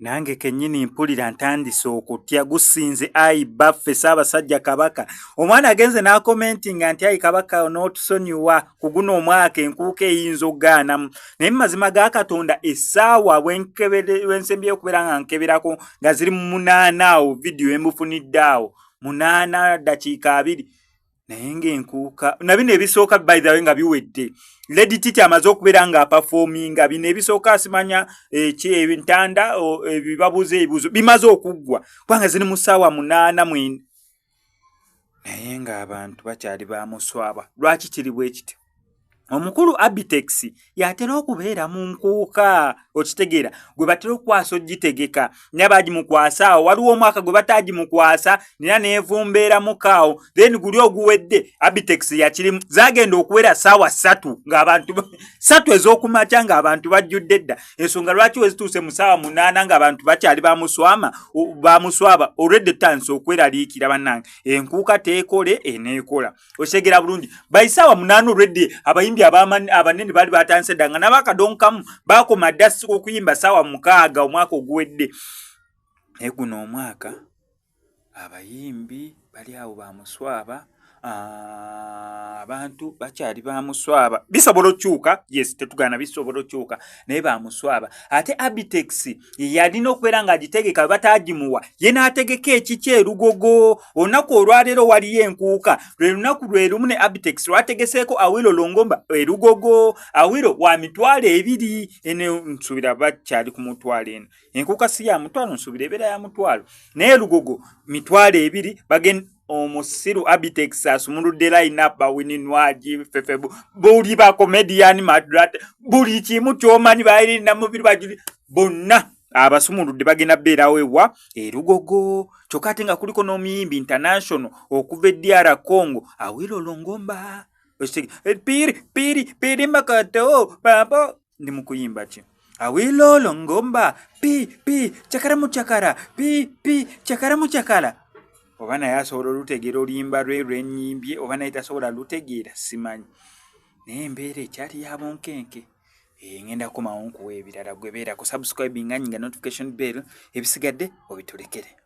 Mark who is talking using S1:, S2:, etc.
S1: nange kennyini mpulira ntandise okutya gusinze ayi baffe Ssaabasajja Kabaka. Omwana agenze n'akomentinga nti ayi Kabaka n'otusonyiwa ku guno omwaka enkuuka eyinza okugaanamu. Naye mu mazima ga Katonda essaawa wensembyeyo okubeera nga nkeberako nga ziri mu 8 awo vidiyo emufunidde awo 8 dakiika 2. Naye ng'enkuuka na bino ebisooka by the way nga biwedde. Lady Titi amaze okubeera nga performinga bino ebisooka asimanya ebintanda ebibabuze ebibuzo bimaze okuggwa kubanga ziri mu ssaawa 8 mwenda. Naye ng'abantu bakyali bamuswaba. Lwaki kiri bwe kityo? Omukulu Abitex yatera okubeera mu nkuuka okitegeera gwe batera okwasa ogitegeka n'abagimukwasa awo waliwo omwaka gwe batagimukwasa nina neevumbeera mukaawo then guli oguwedde Abitex yakirimu zagenda okuwera ssaawa 3 ng'abantu 3 ez'okumakya ng'abantu bajjudde dda ensonga lwaki wezituuse mu ssaawa 8 ng'abantu bakyali bamuswaba olwedde tansi okweraliikira bannange enkuuka teekole eneekola okitegeera bulungi by ssaawa 8 olwedde abayimbi abanene bali batandise dda nga n'abakadonkamu bakoma dda okuyimba ssaawa 6 omwaka oguwedde. Naye guno omwaka abayimbi bali awo bamuswaba abantu bakyali bamuswaba bisobola okyuka yes tetugana bisobola okyuka naye bamuswaba ate Abitex yalina okubeera ng'agitegeka batagimuwa ye n'ategeka ekiki erugogo olunaku olwaleero waliyo enkuuka lwe lunaku lwe lumu ne Abitex lwategeseeko Awilo Longomba erugogo Awilo wa 200 ene nsuubira bakyali ku 200 enkuuka si ya 1 nsuubira ebeera ya 1 naye erugogo 200 bagenda omusiru Abitex asumuludde line-up Wininwaji Fefebu buli ba comedian Madrat buli kimu kyomanyi bayirina mubiri bajuli bonna abasumuludde bagenda beerawo ewa erugogo kyokka ate nga kuliko n'omuyimbi international okuva DR Congo Awilo Longomba piri makato papo ndi mukuyimba ki Awilo Longomba pi chakara mu chakara pi chakara mu chakara oba naye asobola olutegeera oluyimba lwe lwenyimbye oba naye tasobola lutegeera simanyi naye embeera ekyali yabonkenke ngenda kukomawo nkuwa ebirala gwe beera ku subscribing nga notification bell ebisigadde obitulekere.